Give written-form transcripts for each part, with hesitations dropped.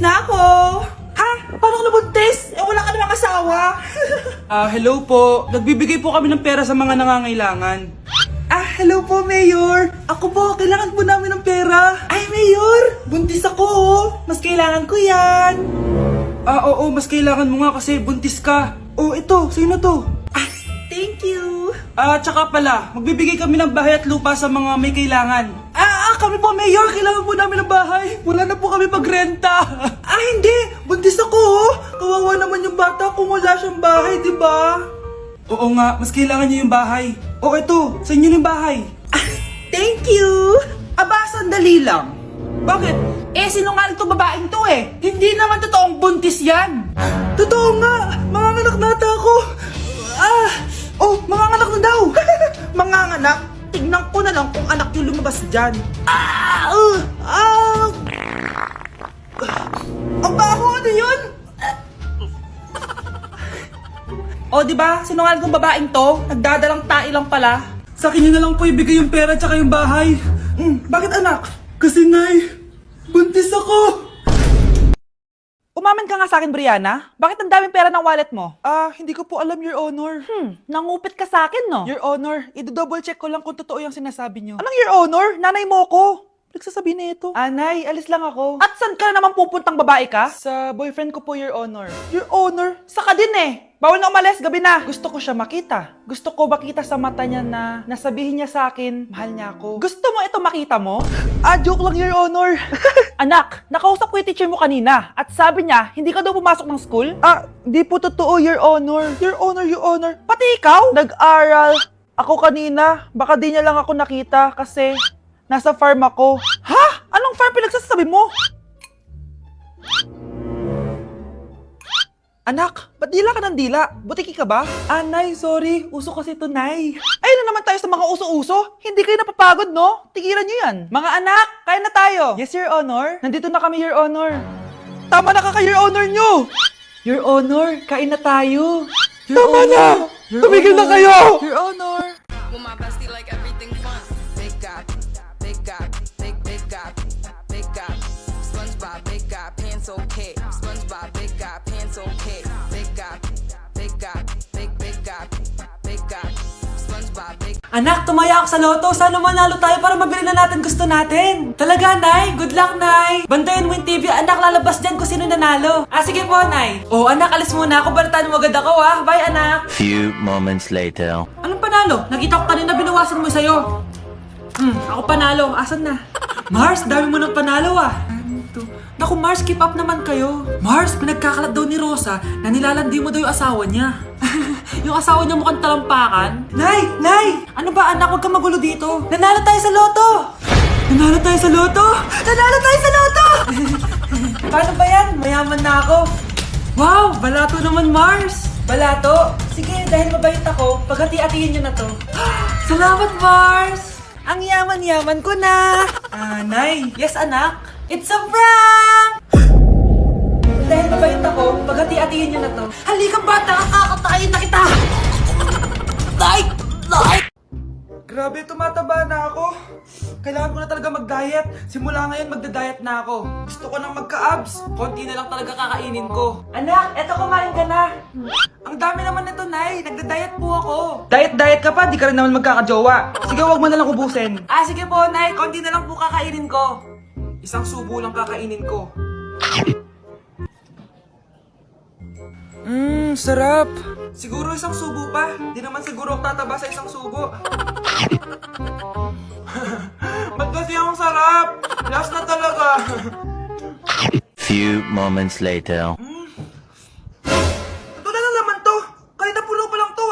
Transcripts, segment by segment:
na ako! Ha? Paano ka nabuntis? Eh, wala ka namang asawa. Hello po. Nagbibigay po kami ng pera sa mga nangangailangan. Hello po, Mayor. Ako po, kailangan po namin ng pera. Ay, Mayor, buntis ako, oh. Mas kailangan ko yan. Oo, mas kailangan mo nga kasi buntis ka. Oh, ito, sino to? Thank you. Tsaka pala, magbibigay kami ng bahay at lupa sa mga may kailangan. Kami po, Mayor, kailangan po namin ng bahay. Wala na po kami pagrenta. Hindi. Buntis ako, oh. Kawawa naman yung bata kung wala siyang bahay, di ba? Oo nga, mas kailangan niyo yung bahay. Oh, ito, sa inyo yung bahay. Thank you. Sandali lang. Bakit? Sinungaling to babaeng to eh. Hindi naman totoong buntis yan. Totoo nga. Manganganak nata ako. Manganganak na daw. Manganganak? Tignan ko na lang kung anak yung lumabas dyan. Ang baho, ano yun? Di ba? Sinungaling kong babaeng to. Nagdadalang tae lang pala. Sa akin niyo na lang po ibigay yung pera tsaka yung bahay. Bakit anak? Kasi Nay, buntis ako. Umamin ka nga sa akin, Brianna. Bakit ang daming pera ng wallet mo? Hindi ko po alam, Your Honor. Nangupit ka sa akin, no? Your Honor, i-double check ko lang kung totoo yung sinasabi niyo. Anong Your Honor? Nanay mo ko. Nagsasabi na ito. Nay, alis lang ako. At saan ka na naman pupuntang babae ka? Sa boyfriend ko po, Your Honor. Your Honor, saka din eh. Bawal na umalis, gabi na. Gusto ko siya makita. Gusto ko makita sa mata niya na nasabihin niya sa akin, mahal niya ako. Gusto mo ito makita mo? Joke lang, Your Honor. Anak, nakausap ko yung teacher mo kanina at sabi niya, hindi ka daw pumasok ng school? Di po totoo, Your Honor. Your Honor. Pati ikaw? Nag-aral. Ako kanina, baka di niya lang ako nakita kasi nasa farm ako. Ha? Anong farm pinagsasabi mo? Anak, ba't dila ka ng dila? Butiki ka ba? Nay, sorry. Uso kasi to, Nay. Ayun na naman tayo sa mga uso-uso. Hindi kayo napapagod, no? Tigilan nyo yan. Mga anak, kaya na tayo. Yes, Your Honor. Nandito na kami, Your Honor. Tama na Your Honor nyo! Your Honor, kain na tayo. Tama na! Tumigil na kayo! Your Honor. With my bestie like everything fun. Big God, big God, big God, big God. SpongeBob, big God, pants okay. SpongeBob, big God, pants okay. Big God, big God, big God, big God. SpongeBob, big. Anak, tumaya ako sa loto. Sana manalo tayo para mabili na natin gusto natin. Talaga, Nay? Good luck, Nay. Bantayan mo yung TV. Anak, lalabas dyan kung sino nanalo. Sige po, Nay. Anak, alis muna ako. Balitaan mo agad ako, Bye, anak. Few moments later. Anong panalo? Nakita ko kanina binawasan mo sa'yo. Ako panalo. Asan na? Mars, dami mo ng panalo, Naku, Mars, keep up naman kayo. Mars, pinagkakalat daw ni Rosa na nilalandi mo daw yung asawa niya. Yung asawa niya mukhang talampakan. Nay! Ano ba, anak? Huwag kang magulo dito. Nanalo tayo sa loto! Nanalo tayo sa loto! Paano ba yan? Mayaman na ako. Wow, balato naman, Mars. Balato? Sige, dahil mabait ako, paghati-hatiin niyo na to. Salamat, Mars! Ang yaman-yaman ko na! Nay. Yes, anak? It's a prank! Dahil mabait ako, paghati-hatiin niyo na to. Halika, bata! Kakatayin na kita! Nay! Grabe, tumataba na ako. Kailangan ko na talaga mag-diet. Simula ngayon, magda-diet na ako. Gusto ko nang magka-abs. Konti na lang talaga kakainin ko. Anak, eto kumain ka na. Ang dami naman nito, Nay. Nagda-diet po ako. Diet ka pa? Di ka rin naman magkakajowa. Sige, wag mo na lang ubusin. Sige po, Nay. Konti na lang po kakainin ko. Isang subo lang kakainin ko. Sarap. Siguro isang subo pa. Di naman siguro ako tataba sa isang subo. Ba't kasi ang sarap? Last na talaga. Few moments later. Ito na naman to. Kanina puno pa lang to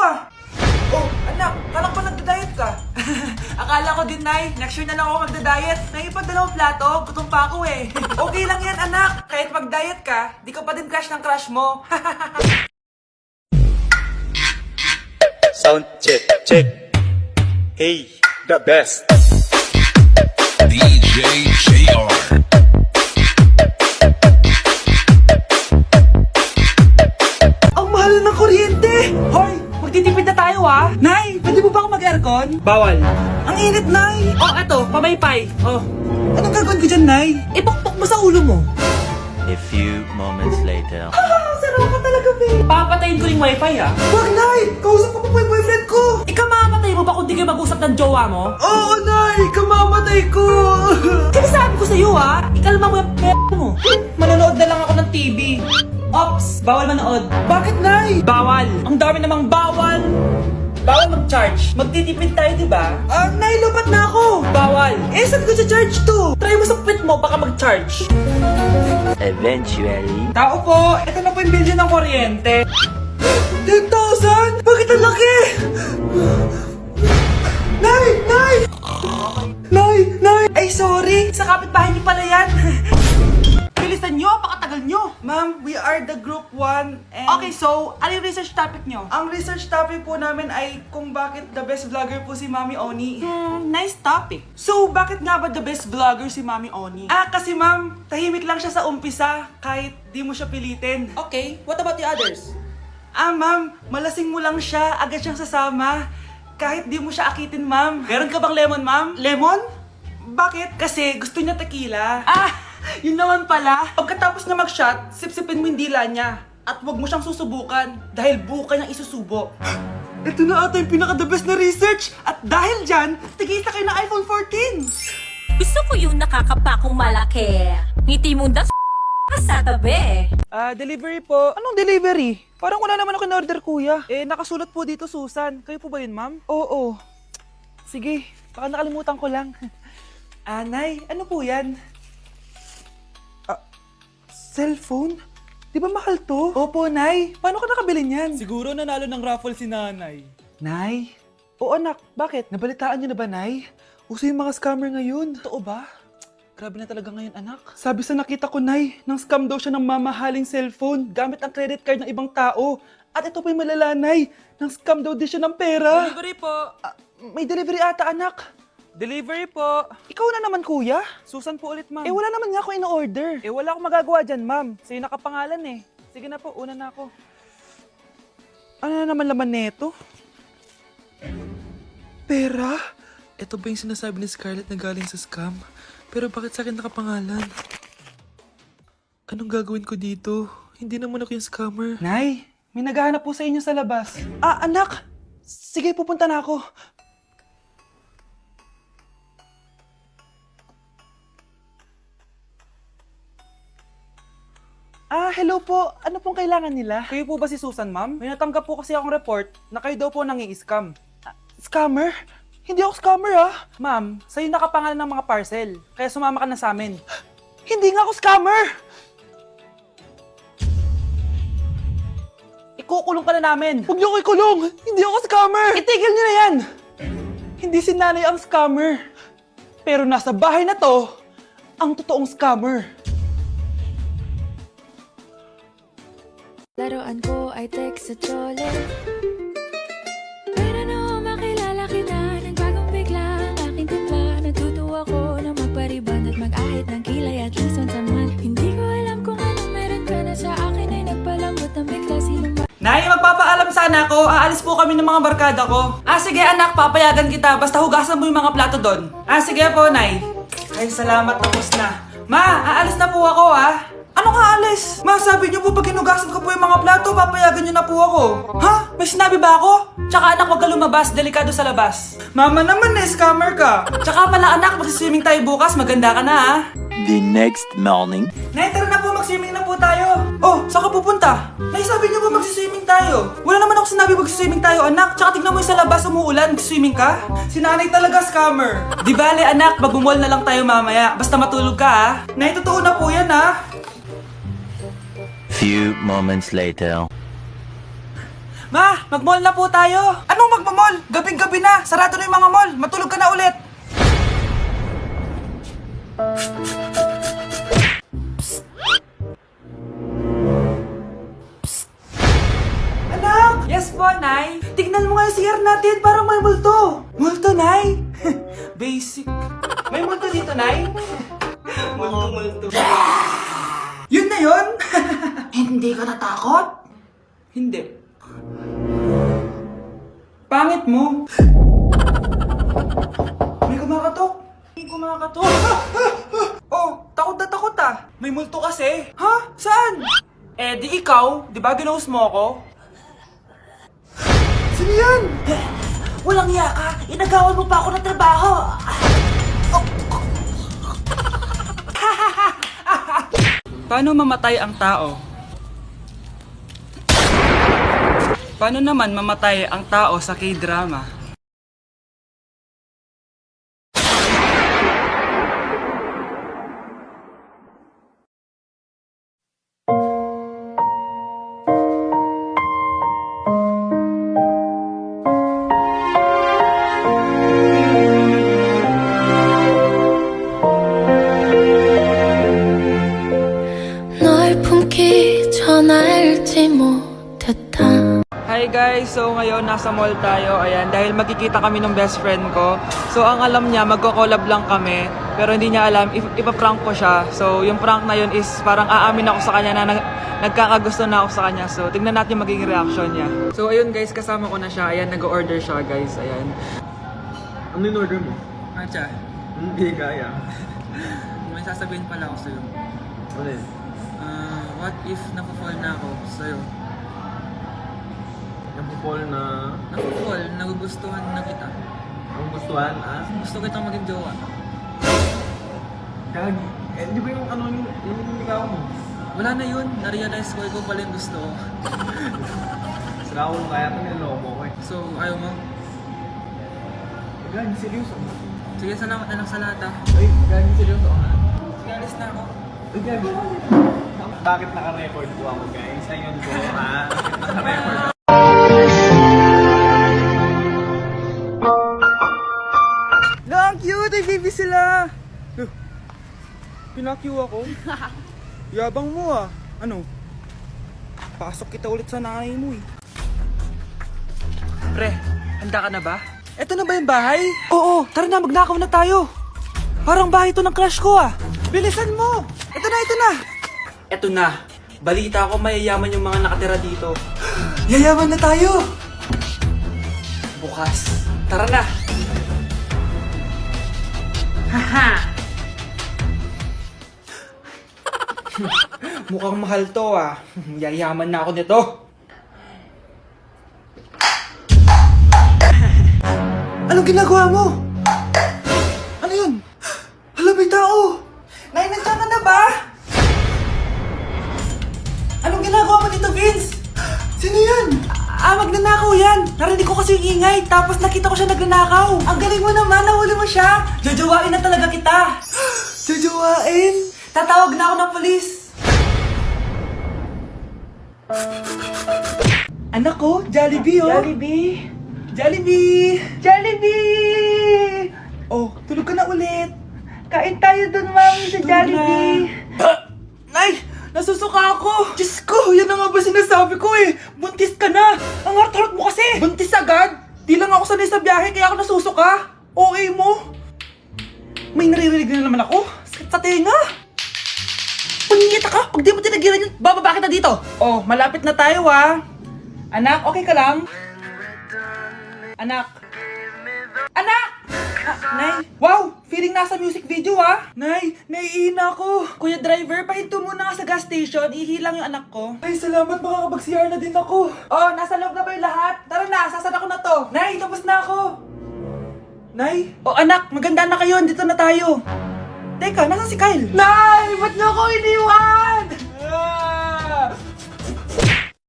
anak, kala ko nagda-diet ka. Akala ko din, Nay. Next year na lang ako magda-diet. Naipadalawang plato, gutom pa ako eh. Okay lang yan, anak. Kahit mag-diet ka, di ka pa din crush ng crush mo. Sound check, check. Hey, the best. DJ JR. Ang mahal ng kuryente! Hoy! Magtitipid na tayo Nay, pwede mo ba ako mag-aircon? Bawal. Ang init, Nay! Eto, pamaypay. Anong gagawin ko dyan, Nay? Ipokpok mo sa ulo mo. A few moments later. Sarap ka talaga, babe. Papatayin ko yung wifi ah. Wag, Nay! Kausap ko pa yung boyfriend ko! Ikaw mamamatay mo ba kung di kayo mag-usap ng jowa mo? Oo, Nay! Kamamatay ko! Sinasabi ko sa'yo ah, ikalma mo yung mo. Manonood na lang ako ng TV. Ops, bawal manood. Bakit, Nay? Bawal. Ang dami namang bawal. Bawal mag-charge. Magtitipid tayo, di ba? Nay, lupat na ako! Bawal. Eh, saan ko charge to? Try mo sa puwit mo, baka mag-charge. Eventually. Tao po, ito na po yung bill ng kuryente. 10,000? Bakit ang laki? Nay! Nay! Nay! Nay! Ay, sorry. Sa kapitbahay niyo pala yan. Bilisan nyo, pakatagal nyo. Ma'am, we are the group 1 and... Okay, so, ano yung research topic nyo? Ang research topic po namin ay kung bakit the best vlogger po si Mami Oni. Nice topic. So, bakit nga ba the best vlogger si Mami Oni? Kasi ma'am, tahimik lang siya sa umpisa kahit di mo siya pilitin. Okay, what about the others? Ma'am, malasing mo lang siya, agad siyang sasama. Kahit di mo siya akitin, ma'am. Meron ka bang lemon, ma'am? Lemon? Bakit? Kasi gusto niya tequila. Yun naman pala. Pagkatapos niya mag-shot, sipsipin mo yung dila niya. At huwag mo siyang susubukan dahil buka niyang isusubo. Ito na ata yung pinaka-the best na research. At dahil dyan, tigisa kayo ng iPhone 14. Gusto ko yung nakakapakong malaki. Ngiti mo das sa tabi. Delivery po. Anong delivery? Parang wala naman ako in-order, kuya. Nakasulat po dito, Susan. Kayo po ba yun, ma'am? Oo. Sige, baka nakalimutan ko lang. Nay, ano po yan? Cellphone? Di ba mahal to? Opo, Nay. Paano ka nakabili niyan? Siguro nanalo ng raffle si nanay. Nay? Oo, anak. Bakit? Nabalitaan niyo na ba, Nay? Uso yung mga scammer ngayon. Totoo ba? Grabe na talaga ngayon, anak. Sabi sa nakita ko, Nay, nang scam daw siya ng mamahaling cellphone gamit ang credit card ng ibang tao. At ito pa yung malala, Nay. Nang scam daw din siya ng pera. Delivery po. May delivery ata, anak. Delivery po. Ikaw na naman, kuya. Susan po ulit, ma'am. Wala naman nga ako in-order. Wala akong magagawa dyan, ma'am. Sa'yo nakapangalan eh. Sige na po, una na ako. Ano na naman laman neto? Pera? Ito ba yung sinasabi ni Scarlett na galing sa scam? Pero bakit sa akin nakapangalan? Anong gagawin ko dito? Hindi naman ako yung scammer. Nay, may naghahanap po sa inyo sa labas. Anak! Sige, pupunta na ako. Hello po. Ano pong kailangan nila? Kayo po ba si Susan, ma'am? May natanggap po kasi akong report na kayo daw po nangi-scam. Scammer? Hindi ako scammer, Ma'am, sa'yo nakapangalan ng mga parcel. Kaya sumama ka na sa amin. Hindi nga ako scammer! Ikukulong ka na namin. Huwag niyo ko ikulong! Hindi ako scammer! Itigil niyo na yan! Hindi si nanay ang scammer. Pero nasa bahay na to, ang totoong scammer. Laruan ko ay text sa chole. Pero no, makilala kita ng bagong bigla. Aking timpla, natutuwa ko na magpariban at mag-ahit ng kilay at least once a month. Hindi ko alam kung anong meron ka na sa akin ay nagpalambot ng bigla. Sinong Nay, magpapaalam sana ako. Aalis po kami ng mga barkada ko. Sige anak, papayagan kita. Basta hugasan mo yung mga plato doon. Sige po, Nay. Ay, salamat, tapos na. Ma, aalis na po ako, Anong aalis? Ma, sabi niyo po pag hinugasan ko po yung mga plato, papayagan niyo na po ako. Ha? May sinabi ba ako? Tsaka anak, huwag ka lumabas. Delikado sa labas. Mama naman, scammer ka. Tsaka pala anak, magsiswimming tayo bukas. Maganda ka na, The next morning. Nay, tara na po, mag-swimming na po tayo. Oh, saan ka pupunta? Nay, sabi niyo ba mag-swimming tayo? Wala naman ako sinabi mag-swimming tayo, anak. Tsaka tignan mo yung sa labas, umuulan, mag-swimming ka? Si nanay talaga scammer. Di bale, anak, mag-mall na lang tayo mamaya. Basta matulog ka, Nay, totoo na po yan, Few moments later. Ma, mag-mall na po tayo. Anong mag-mall? Gabing-gabi na. Sarado na yung mga mall. Matulog ka na ulit. Anak! Yes po, Nay. Tignan mo nga yung CR natin. Parang may multo. Multo, Nay? Basic. May multo dito, Nay? Multo. Yun na yun? Hindi ka natakot? Hindi. Pangit mo. May kumakatok. Oh, takot na takot May multo kasi. Ha? Saan? Eh, di ikaw. Di ba ginose mo ako? Sino yan? Walang iya ka. Inagawan mo pa ako ng trabaho. Paano mamatay ang tao? Paano naman mamatay ang tao sa K-drama? 널 품기 전 알지 못했다 Hi guys! So ngayon nasa mall tayo, ayan, dahil magkikita kami ng best friend ko. So ang alam niya, magko-collab lang kami, pero hindi niya alam, ipaprank ko siya. So yung prank na yun is parang aamin ako sa kanya na nagkakagusto na ako sa kanya. So tignan natin yung magiging reaction niya. So ayun guys, kasama ko na siya, ayan, nag-order siya guys, ayan. Ano yung order mo? Ano siya? Hindi kaya. May sasabihin pala ako sa'yo. Ano yun? What if napafall na ako sa'yo? Napupol na... Napafall, nagugustuhan na kita. Ang gustuhan, ah? Gusto kitang maging jowa. Kag... Eh, di ba yung ano yung ligaw mo? Wala na yun, na-realize ko, ikaw pala yung gusto ko. Sira ko kaya ito niloko ko eh. So, ayaw mo? Gagi, seryoso. Sige, salamat na lang sa lahat ah. Ay, gagi, seryoso ha? Sige, alis na ako. Ay, gagi. Bakit naka-record po ako guys? Ayun ko ha? Bakit naka-record ako? Ang cute! Ay, baby sila! Pinakyu ako? Yabang mo ah. Ano? Pasok kita ulit sa nanay mo eh. Pre, handa ka na ba? Eto na ba yung bahay? Oo, tara na, magnakaw na tayo. Parang bahay to ng crush ko ah. Bilisan mo! Ito na, ito na! Eto na. Balita ko mayayaman yung mga nakatira dito. Yayaman na tayo! Bukas. Tara na! Haha! Mukhang mahal to ah. Yayaman na ako nito. Anong ginagawa mo? Ano yun? Hala, may tao! Nay, nandiyan ka na ba? Anong ginagawa mo dito, Vince? Sino yan? Magnanakaw yan! Narinig ko kasi yung ingay, tapos nakita ko siya nagnanakaw. Ang galing mo naman, nahuli mo siya! Jojowain na talaga kita! Jojowain? Tatawag na ako ng polis! Anak ko, Jollibee oh! Jollibee! Jollibee! Jollibee! Oh, tulog ka na ulit! Kain tayo dun, mami, sa Jollibee! Nay! Nasusuka ako! Diyos ko! Yan na nga ba sinasabi ko eh! Buntis ka na! Ang harot-harot mo kasi! Buntis agad? Di lang ako sanay sa biyahe kaya ako nasusuka! OA mo! May naririnig na naman ako! Sakit sa tenga! Punyeta ka! Pag di mo tinagilan yun, bababa kita dito! Oh, malapit na tayo ah! Anak, okay ka lang? Anak! Anak! Nay! Wow! Feeling nasa music video ah! Nay! Naiihina ako! Kuya driver, pahinto muna nga sa gas station. Ihilang yung anak ko. Ay, salamat! Makakapag-CR na din ako! Oh, nasa loob na ba yung lahat? Tara na! Sasan ako na to! Nay! Tapos na ako! Nay! Oh anak! Maganda na kayo! Dito na tayo! Teka, nasan si Kyle? Nay!